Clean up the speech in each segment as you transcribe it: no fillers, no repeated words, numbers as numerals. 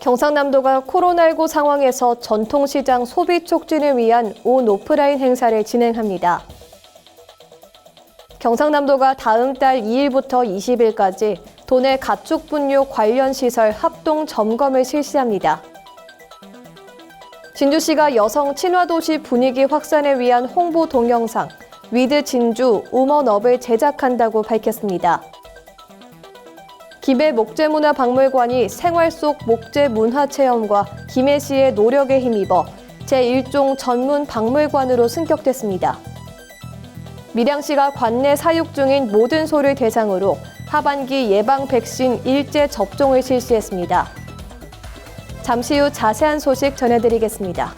경상남도가 코로나19 상황에서 전통시장 소비 촉진을 위한 온 오프라인 행사를 진행합니다. 경상남도가 다음 달 2일부터 20일까지 도내 가축 분뇨 관련 시설 합동 점검을 실시합니다. 진주시가 여성 친화도시 분위기 확산을 위한 홍보 동영상 위드 진주 우먼업을 제작한다고 밝혔습니다. 김해 목재문화박물관이 생활 속 목재 문화 체험과 김해시의 노력에 힘입어 제1종 전문 박물관으로 승격됐습니다. 밀양시가 관내 사육 중인 모든 소를 대상으로 하반기 예방 백신 일제 접종을 실시했습니다. 잠시 후 자세한 소식 전해드리겠습니다.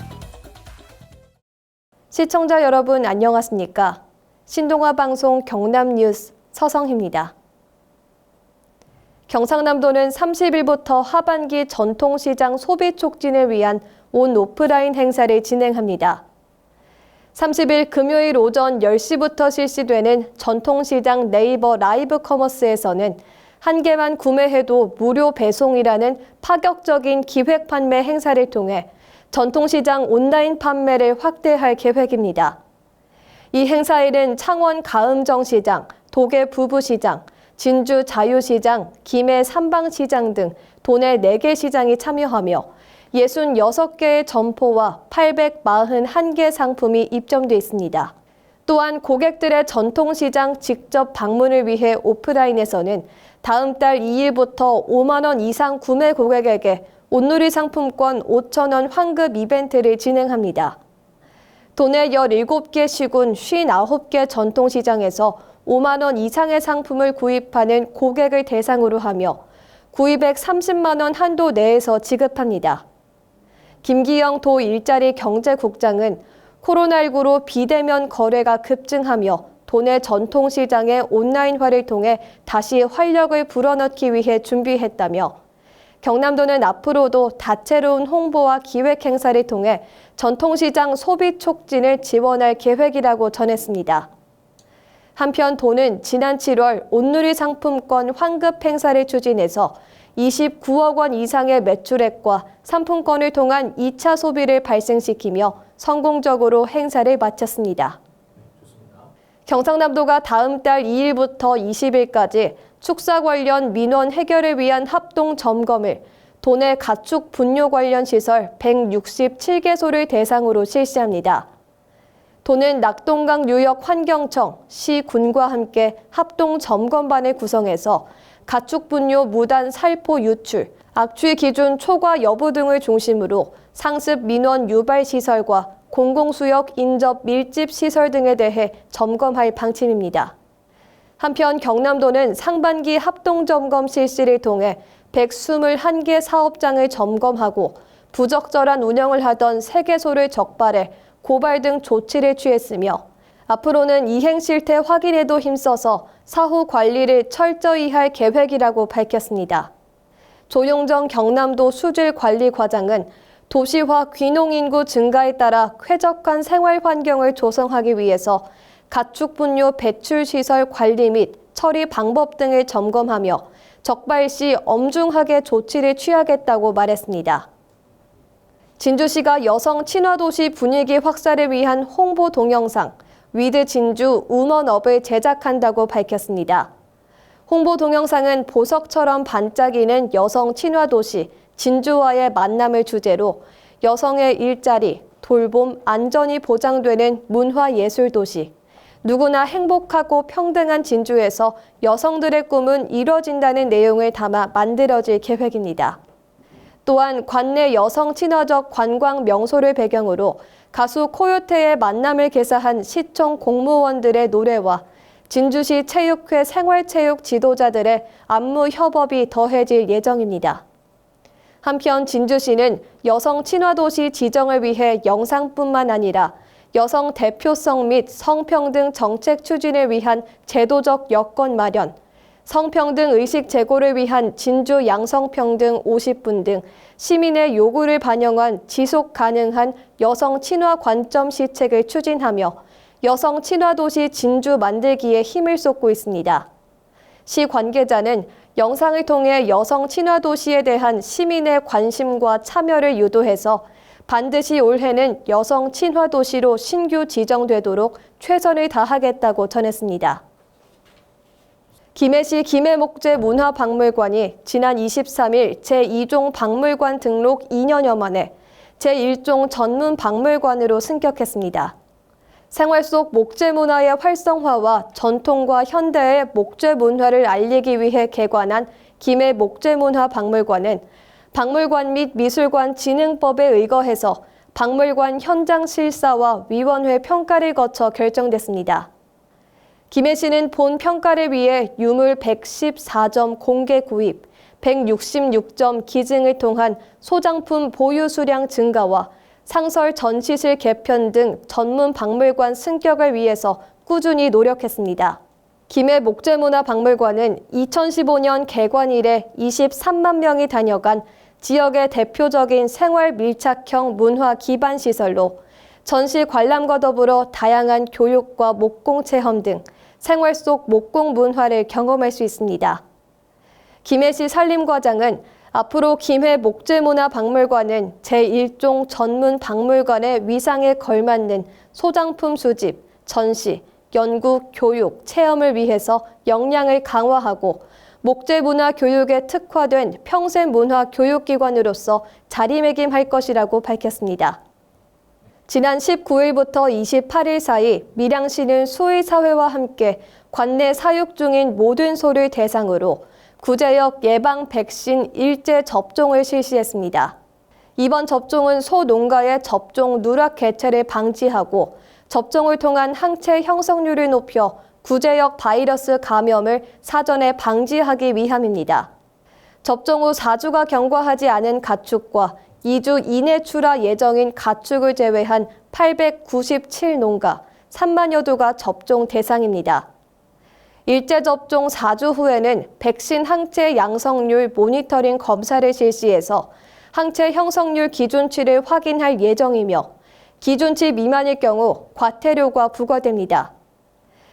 시청자 여러분 안녕하십니까? 신동아 방송 경남뉴스 서성희입니다. 경상남도는 30일부터 하반기 전통시장 소비 촉진을 위한 온 오프라인 행사를 진행합니다. 30일 금요일 오전 10시부터 실시되는 전통시장 네이버 라이브 커머스에서는 한 개만 구매해도 무료 배송이라는 파격적인 기획 판매 행사를 통해 전통시장 온라인 판매를 확대할 계획입니다. 이 행사에는 창원 가음정시장, 도계 부부시장, 진주 자유시장, 김해 삼방시장 등 도내 4개 시장이 참여하며 66개의 점포와 841개 상품이 입점돼 있습니다. 또한 고객들의 전통시장 직접 방문을 위해 오프라인에서는 다음 달 2일부터 5만 원 이상 구매 고객에게 온누리 상품권 5,000원 환급 이벤트를 진행합니다. 도내 17개 시군 59개 전통시장에서 5만 원 이상의 상품을 구입하는 고객을 대상으로 하며 구입액 30만 원 한도 내에서 지급합니다. 김기영 도 일자리 경제국장은 코로나19로 비대면 거래가 급증하며 도내 전통시장의 온라인화를 통해 다시 활력을 불어넣기 위해 준비했다며 경남도는 앞으로도 다채로운 홍보와 기획 행사를 통해 전통시장 소비 촉진을 지원할 계획이라고 전했습니다. 한편 도는 지난 7월 온누리 상품권 환급 행사를 추진해서 29억 원 이상의 매출액과 상품권을 통한 2차 소비를 발생시키며 성공적으로 행사를 마쳤습니다. 경상남도가 다음 달 2일부터 20일까지 축사 관련 민원 해결을 위한 합동 점검을 도내 가축 분뇨 관련 시설 167개소를 대상으로 실시합니다. 도는 낙동강 유역 환경청, 시, 군과 함께 합동 점검반을 구성해서 가축 분뇨 무단 살포 유출, 악취 기준 초과 여부 등을 중심으로 상습 민원 유발 시설과 공공수역 인접 밀집 시설 등에 대해 점검할 방침입니다. 한편 경남도는 상반기 합동점검 실시를 통해 121개 사업장을 점검하고 부적절한 운영을 하던 3개소를 적발해 고발 등 조치를 취했으며 앞으로는 이행 실태 확인에도 힘써서 사후 관리를 철저히 할 계획이라고 밝혔습니다. 조용정 경남도 수질관리과장은 도시화 귀농인구 증가에 따라 쾌적한 생활 환경을 조성하기 위해서 가축 분뇨 배출 시설 관리 및 처리 방법 등을 점검하며 적발 시 엄중하게 조치를 취하겠다고 말했습니다. 진주시가 여성 친화도시 분위기 확산을 위한 홍보 동영상 위드 진주 우먼업을 제작한다고 밝혔습니다. 홍보 동영상은 보석처럼 반짝이는 여성 친화도시 진주와의 만남을 주제로 여성의 일자리, 돌봄, 안전이 보장되는 문화예술도시, 누구나 행복하고 평등한 진주에서 여성들의 꿈은 이뤄진다는 내용을 담아 만들어질 계획입니다. 또한 관내 여성 친화적 관광 명소를 배경으로 가수 코요태의 만남을 개사한 시청 공무원들의 노래와 진주시 체육회 생활체육 지도자들의 안무 협업이 더해질 예정입니다. 한편 진주시는 여성 친화도시 지정을 위해 영상뿐만 아니라 여성 대표성 및 성평등 정책 추진을 위한 제도적 여건 마련, 성평등 의식 제고를 위한 진주 양성평등 50분 등 시민의 요구를 반영한 지속 가능한 여성 친화 관점 시책을 추진하며 여성 친화 도시 진주 만들기에 힘을 쏟고 있습니다. 시 관계자는 영상을 통해 여성 친화 도시에 대한 시민의 관심과 참여를 유도해서 반드시 올해는 여성 친화 도시로 신규 지정되도록 최선을 다하겠다고 전했습니다. 김해시 김해목재문화박물관이 지난 23일 제2종 박물관 등록 2년여 만에 제1종 전문박물관으로 승격했습니다. 생활 속 목재 문화의 활성화와 전통과 현대의 목재 문화를 알리기 위해 개관한 김해 목재문화박물관은 박물관 및 미술관 진흥법에 의거해서 박물관 현장 실사와 위원회 평가를 거쳐 결정됐습니다. 김해시는 본 평가를 위해 유물 114점 공개 구입, 166점 기증을 통한 소장품 보유 수량 증가와 상설 전시실 개편 등 전문 박물관 승격을 위해서 꾸준히 노력했습니다. 김해 목재문화박물관은 2015년 개관 이래 23만 명이 다녀간 지역의 대표적인 생활 밀착형 문화 기반 시설로 전시 관람과 더불어 다양한 교육과 목공 체험 등 생활 속 목공 문화를 경험할 수 있습니다. 김해시 산림과장은 앞으로 김해 목재문화박물관은 제1종 전문 박물관의 위상에 걸맞는 소장품 수집, 전시, 연구, 교육, 체험을 위해서 역량을 강화하고 목재문화 교육에 특화된 평생문화 교육기관으로서 자리매김할 것이라고 밝혔습니다. 지난 19일부터 28일 사이 밀양시는 수의사회와 함께 관내 사육 중인 모든 소를 대상으로 구제역 예방 백신 일제 접종을 실시했습니다. 이번 접종은 소 농가의 접종 누락 개체를 방지하고 접종을 통한 항체 형성률을 높여 구제역 바이러스 감염을 사전에 방지하기 위함입니다. 접종 후 4주가 경과하지 않은 가축과 2주 이내 출하 예정인 가축을 제외한 897농가 3만여 도가 접종 대상입니다. 일제 접종 4주 후에는 백신 항체 양성률 모니터링 검사를 실시해서 항체 형성률 기준치를 확인할 예정이며 기준치 미만일 경우 과태료가 부과됩니다.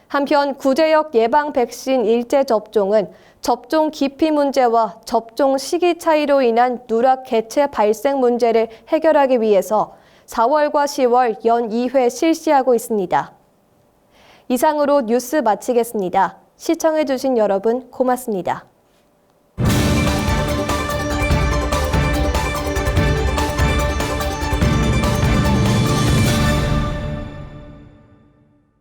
한편 구제역 예방 백신 일제 접종은 접종 기피 문제와 접종 시기 차이로 인한 누락 개체 발생 문제를 해결하기 위해서 4월과 10월 연 2회 실시하고 있습니다. 이상으로 뉴스 마치겠습니다. 시청해주신 여러분 고맙습니다.